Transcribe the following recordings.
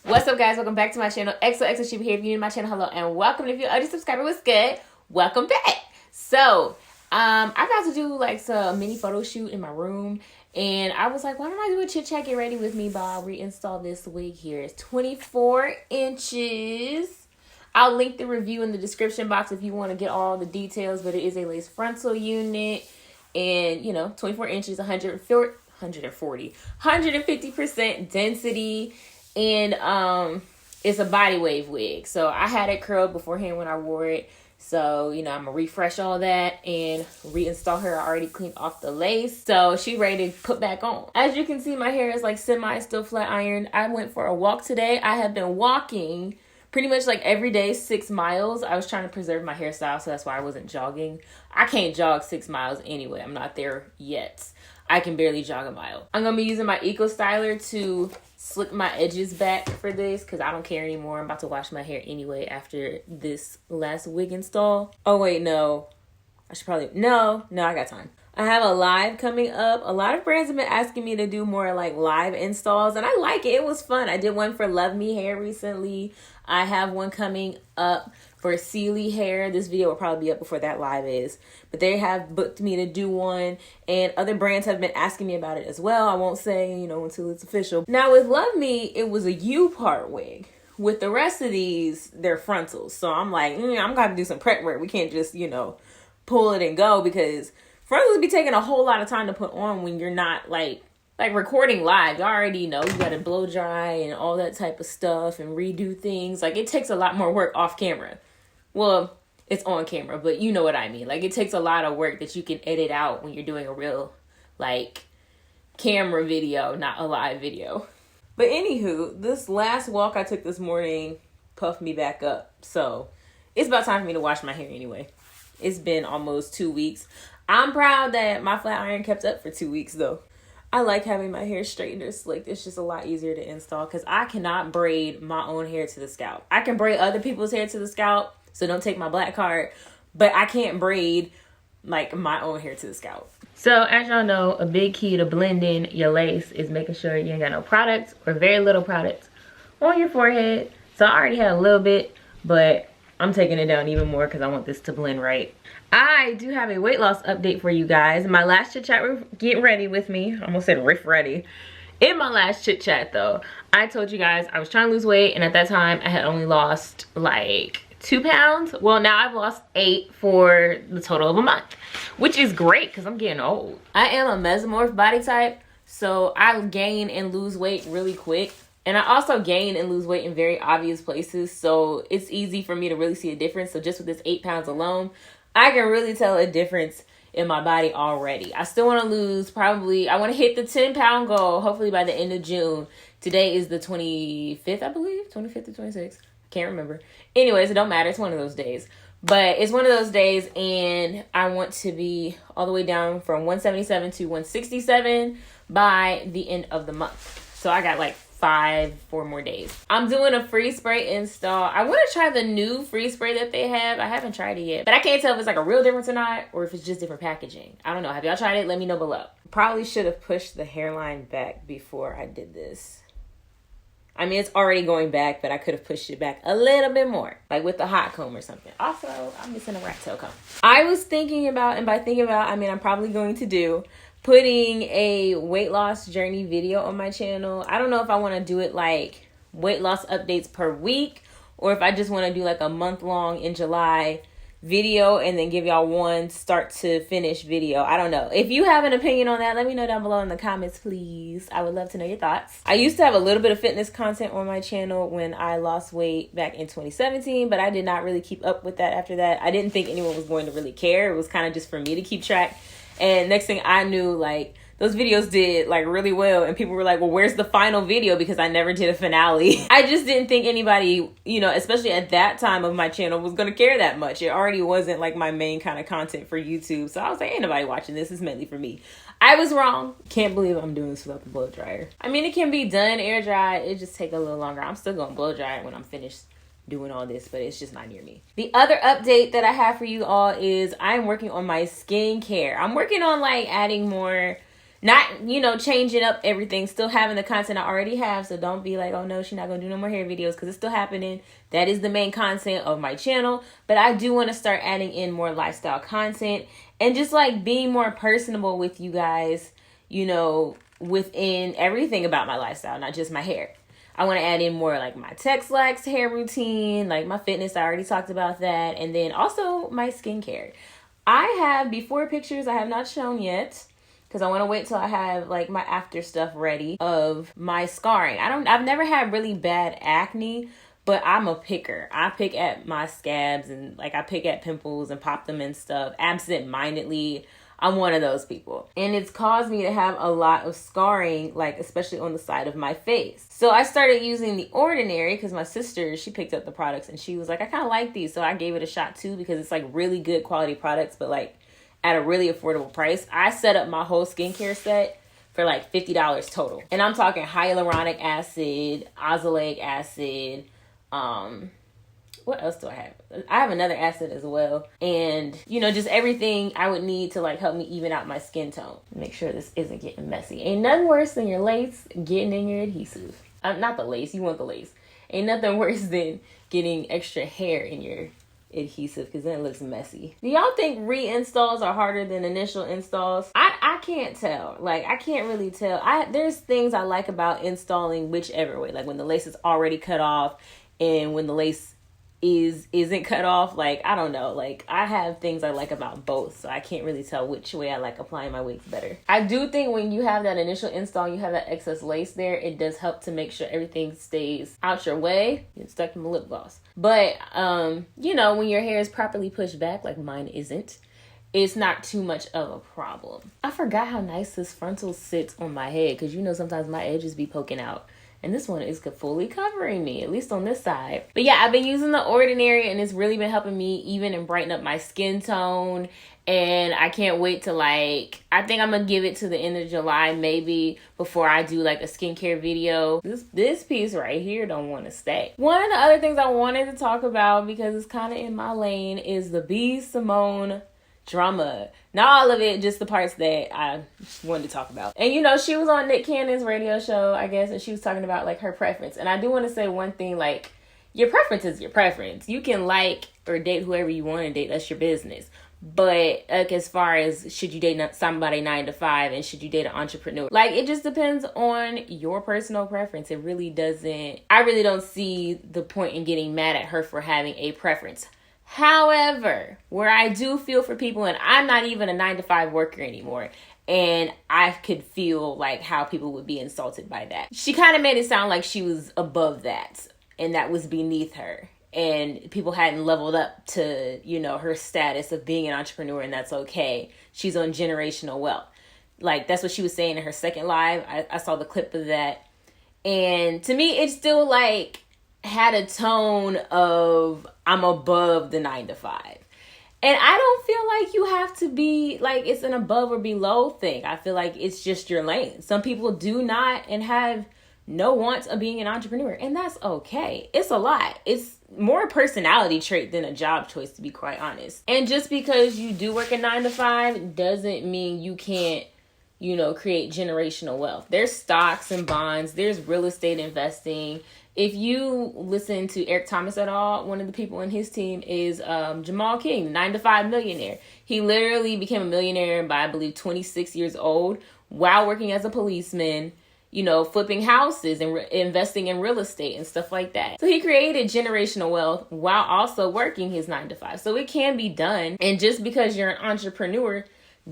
What's up, guys? Welcome back to my channel. XOXO Chiba here. If you're new to my channel, hello and welcome. If you're already subscriber, what's good? Welcome back. So, I'm about to do like some mini photo shoot in my room, and I was like, why don't I do a chit chat, get ready with me while I reinstall this wig here. It's 24 inches. I'll link the review in the description box if you want to get all the details, but it is a lace frontal unit, and you know, 24 inches, 150% density. And it's a body wave wig. So I had it curled beforehand when I wore it. So, you know, I'm gonna refresh all that and reinstall her. I already cleaned off the lace. So she's ready to put back on. As you can see, my hair is like semi still flat ironed. I went for a walk today. I have been walking pretty much like every day, 6 miles. I was trying to preserve my hairstyle, so that's why I wasn't jogging. I can't jog 6 miles anyway. I'm not there yet. I can barely jog a mile. I'm gonna be using my Eco Styler to slick my edges back for this because I don't care anymore. I'm about to wash my hair anyway after this last wig install. Oh wait, no. I should probably, no, I got time. I have a live coming up. A lot of brands have been asking me to do more like live installs, and I like it. It was fun. I did one for Love Me Hair recently. I have one coming up for Sealy Hair. This video will probably be up before that live is, but they have booked me to do one, and other brands have been asking me about it as well. I won't say, you know, until it's official. Now with Love Me, it was a U-part wig. With the rest of these, they're frontals. So I'm like, I'm gonna do some prep work. We can't just, you know, pull it and go, because frontals be taking a whole lot of time to put on when you're not like recording live. You already know you gotta blow dry and all that type of stuff and redo things. Like, it takes a lot more work off camera. Well, it's on camera, but you know what I mean. Like, it takes a lot of work that you can edit out when you're doing a real like camera video, not a live video. But anywho, this last walk I took this morning puffed me back up. So it's about time for me to wash my hair anyway. It's been almost 2 weeks. I'm proud that my flat iron kept up for 2 weeks though. I like having my hair straightened or slicked. It's just a lot easier to install because I cannot braid my own hair to the scalp. I can braid other people's hair to the scalp, so don't take my black card, but I can't braid like my own hair to the scalp. So as y'all know, a big key to blending your lace is making sure you ain't got no products or very little products on your forehead. So I already had a little bit, but I'm taking it down even more because I want this to blend right. I do have a weight loss update for you guys. My last chit chat, get ready with me. I almost said riff ready. In my last chit chat though, I told you guys I was trying to lose weight, and at that time I had only lost like 2 pounds. Well, now I've lost 8 for the total of a month, which is great because I'm getting old. I am a mesomorph body type, so I gain and lose weight really quick. And I also gain and lose weight in very obvious places, so it's easy for me to really see a difference. So just with this 8 pounds alone, I can really tell a difference in my body already. I still want to lose probably, I want to hit the 10-pound goal, hopefully by the end of June. Today is the 25th, I believe, 25th or 26th. Can't remember. Anyways, it don't matter. It's one of those days. But it's one of those days, and I want to be all the way down from 177 to 167 by the end of the month. So I got like 4 more days. I'm doing a free spray install. I want to try the new free spray that they have. I haven't tried it yet, but I can't tell if it's like a real difference or not, or if it's just different packaging. I don't know. Have y'all tried it? Let me know below. Probably should have pushed the hairline back before I did this. I mean, it's already going back, but I could have pushed it back a little bit more, like with the hot comb or something. Also, I'm missing a rat tail comb. I was thinking about, and by thinking about, I mean, I'm probably going to do putting a weight loss journey video on my channel. I don't know if I want to do it like weight loss updates per week, or if I just want to do like a month-long in July video and then give y'all one start to finish video. I don't know. If you have an opinion on that, let me know down below in the comments, please. I would love to know your thoughts. I used to have a little bit of fitness content on my channel when I lost weight back in 2017, but I did not really keep up with that after that. I didn't think anyone was going to really care. It was kind of just for me to keep track. And next thing I knew, like, those videos did like really well, and people were like, well, where's the final video? Because I never did a finale. I just didn't think anybody, you know, especially at that time of my channel, was gonna care that much. It already wasn't like my main kind of content for YouTube. So I was like, ain't nobody watching this. It's mainly for me. I was wrong. Can't believe I'm doing this without the blow dryer. I mean, it can be done air dry. It just take a little longer. I'm still gonna blow dry it when I'm finished doing all this, but it's just not near me. The other update that I have for you all is I'm working on my skincare. I'm working on like adding more Not, you know, changing up everything, still having the content I already have. So don't be like, oh no, she's not gonna do no more hair videos, because it's still happening. That is the main content of my channel. But I do want to start adding in more lifestyle content and just like being more personable with you guys, you know, within everything about my lifestyle, not just my hair. I want to add in more like my Tex-Lax hair routine, like my fitness. I already talked about that. And then also my skincare. I have before pictures I have not shown yet, because I want to wait till I have like my after stuff ready of my scarring. I've never had really bad acne, but I'm a picker. I pick at my scabs and like I pick at pimples and pop them and stuff absent-mindedly. I'm one of those people. And it's caused me to have a lot of scarring, like especially on the side of my face. So I started using The Ordinary because my sister, she picked up the products and she was like, I kind of like these. So I gave it a shot too, because it's like really good quality products, but like at a really affordable price. I set up my whole skincare set for like $50 total. And I'm talking hyaluronic acid, azelaic acid, what else do I have? I have another acid as well. And, you know, just everything I would need to like help me even out my skin tone. Make sure this isn't getting messy. Ain't nothing worse than your lace getting in your adhesive. Not the lace, you want the lace. Ain't nothing worse than getting extra hair in your adhesive, because then it looks messy. Do y'all think reinstalls are harder than initial installs? I can't tell. Like, I can't really tell. There's things I like about installing whichever way. Like when the lace is already cut off and when the lace isn't cut off. Like, I don't know. Like, I have things I like about both, so I can't really tell which way I like applying my wigs better. I do think when you have that initial install, you have that excess lace there, it does help to make sure everything stays out your way. It's stuck in my lip gloss. But, you know, when your hair is properly pushed back, like mine isn't, it's not too much of a problem. I forgot how nice this frontal sits on my head, because you know sometimes my edges be poking out. And this one is fully covering me, at least on this side. But yeah, I've been using The Ordinary and it's really been helping me even and brighten up my skin tone. And I can't wait to I think I'm gonna give it to the end of July maybe before I do like a skincare video. This piece right here don't want to stay. One of the other things I wanted to talk about, because it's kind of in my lane, is the B. Simone drama. Not all of it, just the parts that I wanted to talk about. And you know, she was on Nick Cannon's radio show, I guess, and she was talking about like her preference. And I do want to say one thing, like, your preference is your preference. You can like or date whoever you want to date. That's your business. But like, as far as should you date somebody 9 to 5 and should you date an entrepreneur, like, it just depends on your personal preference. It really doesn't. I really don't see the point in getting mad at her for having a preference. However, where I do feel for people, and I'm not even a 9 to 5 worker anymore, and I could feel like how people would be insulted by that. She kind of made it sound like she was above that and that was beneath her, and people hadn't leveled up to, you know, her status of being an entrepreneur, and that's okay. She's on generational wealth. Like, that's what she was saying in her second live. I saw the clip of that. And to me, it's still like had a tone of I'm above the 9 to 5. And I don't feel like you have to be like it's an above or below thing. I feel like it's just your lane. Some people do not and have no wants of being an entrepreneur, and that's okay. It's a lot. It's more a personality trait than a job choice, to be quite honest. And just because you do work a 9 to 5 doesn't mean you can't, you know, create generational wealth. There's stocks and bonds. There's real estate investing. If you listen to Eric Thomas at all, one of the people in his team is Jamal King, 9 to 5 millionaire. He literally became a millionaire by, I believe, 26 years old while working as a policeman, you know, flipping houses and investing in real estate and stuff like that. So he created generational wealth while also working his 9 to 5. So it can be done. And just because you're an entrepreneur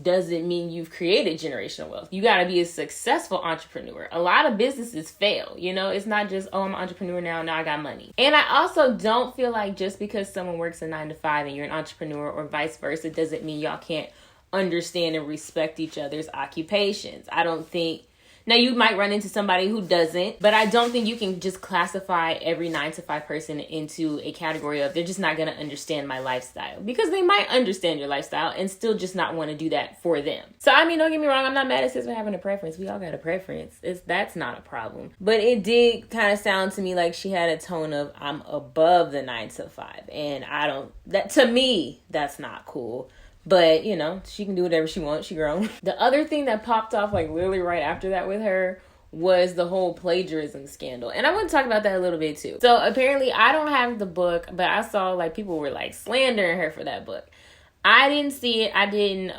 doesn't mean you've created generational wealth. You got to be a successful entrepreneur. A lot of businesses fail. You know, it's not just, oh, I'm an entrepreneur now I got money. And I also don't feel like just because someone works a 9 to 5 and you're an entrepreneur or vice versa doesn't mean y'all can't understand and respect each other's occupations. I don't think. Now, you might run into somebody who doesn't, but I don't think you can just classify every 9 to 5 person into a category of they're just not going to understand my lifestyle, because they might understand your lifestyle and still just not want to do that for them. So, I mean, don't get me wrong. I'm not mad at sis for having a preference. We all got a preference. That's not a problem. But it did kind of sound to me like she had a tone of I'm above the 9 to 5. And to me, that's not cool. But, you know, she can do whatever she wants. She grown. The other thing that popped off, like, literally right after that with her was the whole plagiarism scandal. And I want to talk about that a little bit, too. So, apparently, I don't have the book, but I saw, like, people were, like, slandering her for that book. I didn't see it. I didn't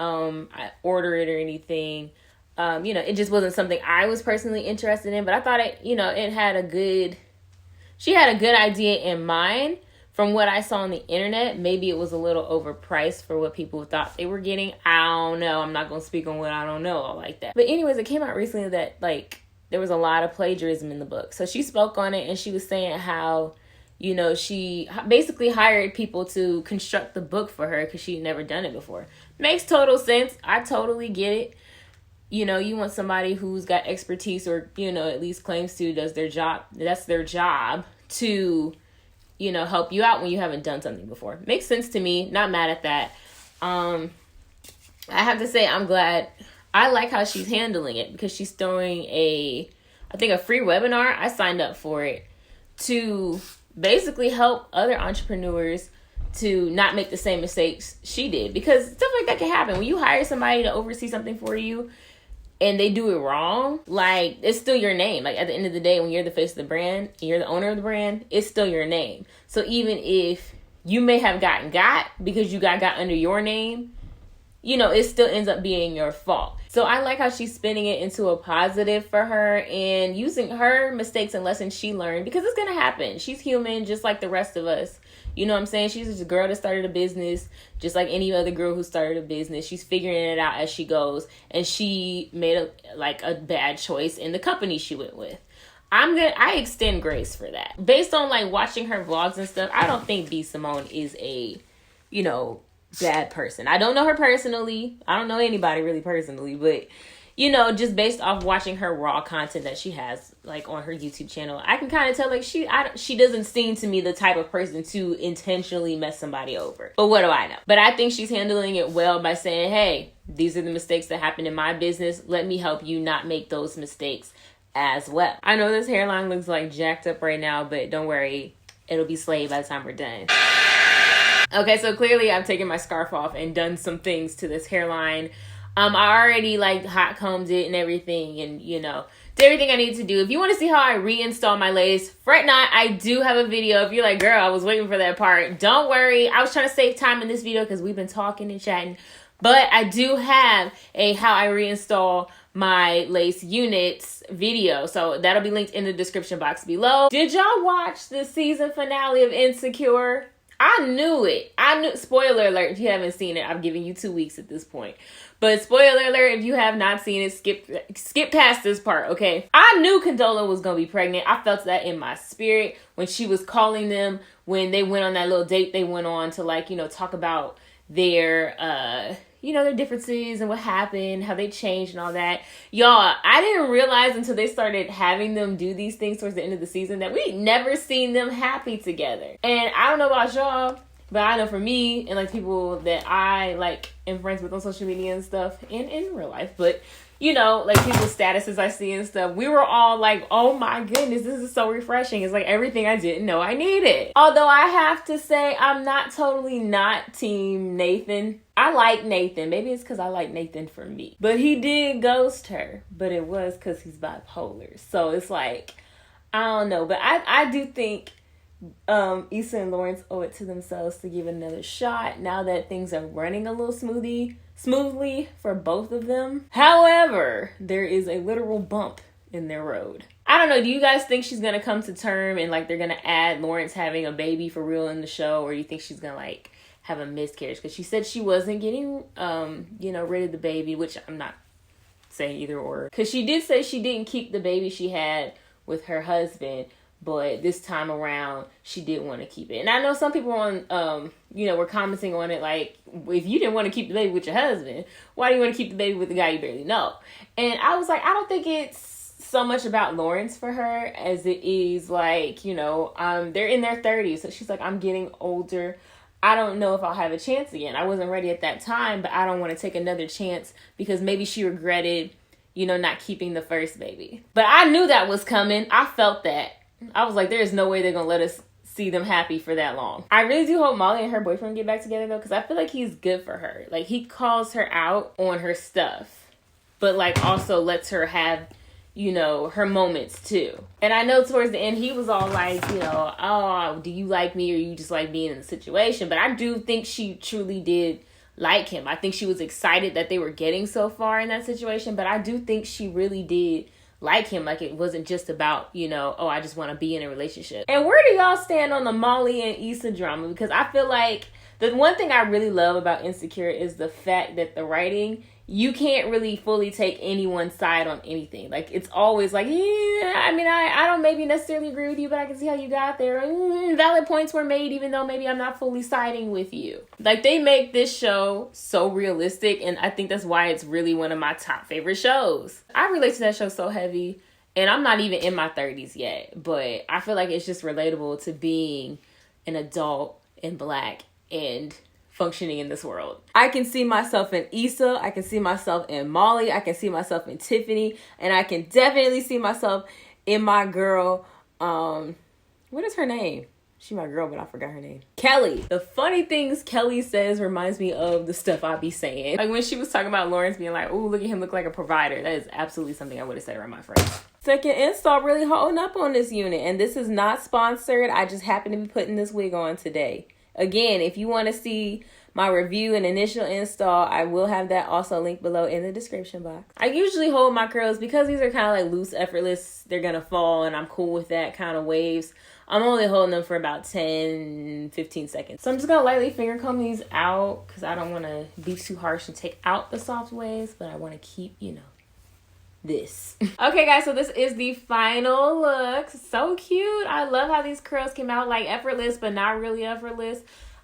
order it or anything. You know, it just wasn't something I was personally interested in. But I thought it, you know, she had a good idea in mind. From what I saw on the internet, maybe it was a little overpriced for what people thought they were getting. I don't know. I'm not going to speak on what I don't know like that. But anyways, it came out recently that, like, there was a lot of plagiarism in the book. So she spoke on it, and she was saying how, you know, she basically hired people to construct the book for her because she'd never done it before. Makes total sense. I totally get it. You know, you want somebody who's got expertise or, you know, at least claims to, does their job. That's their job to, you know, help you out when you haven't done something before. Makes sense to me. Not mad at that. I have to say, I'm glad. I like how she's handling it because she's throwing a free webinar. I signed up for it to basically help other entrepreneurs to not make the same mistakes she did, because stuff like that can happen when you hire somebody to oversee something for you and they do it wrong. Like, it's still your name. Like, at the end of the day, when you're the face of the brand, you're the owner of the brand, it's still your name. So even if you may have got because you got under your name, you know, it still ends up being your fault. So I like how she's spinning it into a positive for her and using her mistakes and lessons she learned, because it's going to happen. She's human just like the rest of us. You know what I'm saying? She's just a girl that started a business just like any other girl who started a business. She's figuring it out as she goes. And she made a bad choice in the company she went with. I extend grace for that. Based on like watching her vlogs and stuff, I don't think B. Simone is a, you know, bad person. I don't know her personally. I don't know anybody really personally, but you know, just based off watching her raw content that she has like on her YouTube channel, I can kind of tell like she doesn't seem to me the type of person to intentionally mess somebody over. But what do I know? But I think she's handling it well by saying, hey, these are the mistakes that happened in my business. Let me help you not make those mistakes as well. I know this hairline looks like jacked up right now, but don't worry, it'll be slayed by the time we're done. Okay, so clearly I've taken my scarf off and done some things to this hairline. I already like hot combed it and everything, and you know, did everything I need to do. If you want to see how I reinstall my lace, fret not, I do have a video. If you're like, girl, I was waiting for that part, don't worry. I was trying to save time in this video because we've been talking and chatting, but I do have a how I reinstall my lace units video, so that'll be linked in the description box below. Did y'all watch the season finale of Insecure? I knew it. Spoiler alert, if you haven't seen it, I'm giving you 2 weeks at this point. But spoiler alert, if you have not seen it, skip past this part, okay? I knew Condola was going to be pregnant. I felt that in my spirit when she was calling them, when they went on that little date they went on to, like, you know, talk about their, you know, their differences and what happened, how they changed and all that. Y'all, I didn't realize until they started having them do these things towards the end of the season that we'd never seen them happy together. And I don't know about y'all, but I know for me and like people that I like am friends with on social media and stuff and in real life, but you know, like people's statuses I see and stuff, we were all like, oh my goodness, this is so refreshing. It's like everything I didn't know I needed. Although I have to say, I'm not totally not team Nathan. I like Nathan. Maybe it's because I like Nathan for me. But he did ghost her. But it was because he's bipolar. So it's like, I don't know. But I do think Issa and Lawrence owe it to themselves to give another shot now that things are running a little smoothly for both of them. However, there is a literal bump in their road. I don't know, do you guys think she's gonna come to term and like they're gonna add Lawrence having a baby for real in the show, or you think she's gonna like have a miscarriage? Because she said she wasn't getting you know, rid of the baby, which I'm not saying either or, because she did say she didn't keep the baby she had with her husband, but this time around, she did want to keep it. And I know some people on, you know, were commenting on it like, if you didn't want to keep the baby with your husband, why do you want to keep the baby with the guy you barely know? And I was like, I don't think it's so much about Lawrence for her as it is like, you know, they're in their 30s. So she's like, I'm getting older. I don't know if I'll have a chance again. I wasn't ready at that time, but I don't want to take another chance because maybe she regretted, you know, not keeping the first baby. But I knew that was coming. I felt that. I was like, there is no way they're going to let us see them happy for that long. I really do hope Molly and her boyfriend get back together though, because I feel like he's good for her. Like, he calls her out on her stuff, but like also lets her have, you know, her moments too. And I know towards the end he was all like, you know, oh, do you like me or you just like being in the situation? But I do think she truly did like him. I think she was excited that they were getting so far in that situation, but I do think she really did like him. Like, it wasn't just about, you know, oh, I just want to be in a relationship. And where do y'all stand on the Molly and Issa drama? Because I feel like the one thing I really love about Insecure is the fact that the writing, you can't really fully take anyone's side on anything. Like, it's always like, yeah, I mean, I don't maybe necessarily agree with you, but I can see how you got there. Valid points were made, even though maybe I'm not fully siding with you. Like, they make this show so realistic, and I think that's why it's really one of my top favorite shows. I relate to that show so heavy, and I'm not even in my 30s yet, but I feel like it's just relatable to being an adult and Black and functioning in this world. I can see myself in Issa, I can see myself in Molly, I can see myself in Tiffany, and I can definitely see myself in my girl, what is her name? She my girl, but I forgot her name. Kelly. The funny things Kelly says reminds me of the stuff I be saying. Like when she was talking about Lawrence being like, oh, look at him look like a provider. That is absolutely something I would have said around my friends. Second install really holding up on this unit, and this is not sponsored. I just happen to be putting this wig on today. Again, if you want to see my review and initial install, I will have that also linked below in the description box. I usually hold my curls because these are kind of like loose, effortless. They're going to fall, and I'm cool with that kind of waves. I'm only holding them for about 10-15 seconds. So I'm just going to lightly finger comb these out because I don't want to be too harsh and take out the soft waves, but I want to keep, you know, this. Okay guys, so this is the final look. So cute. I love how these curls came out like effortless but not really effortless.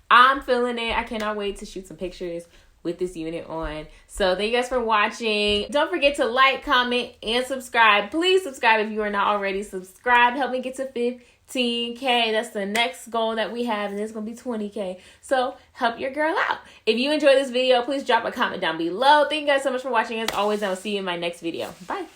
I'm feeling it. I cannot wait to shoot some pictures with this unit on. So thank you guys for watching. Don't forget to like, comment, and subscribe. Please subscribe if you are not already subscribed. Help me get to 15K. That's the next goal that we have, and it's gonna be 20K. So help your girl out. If you enjoyed this video, please drop a comment down below. Thank you guys so much for watching. As always, I will see you in my next video. Bye.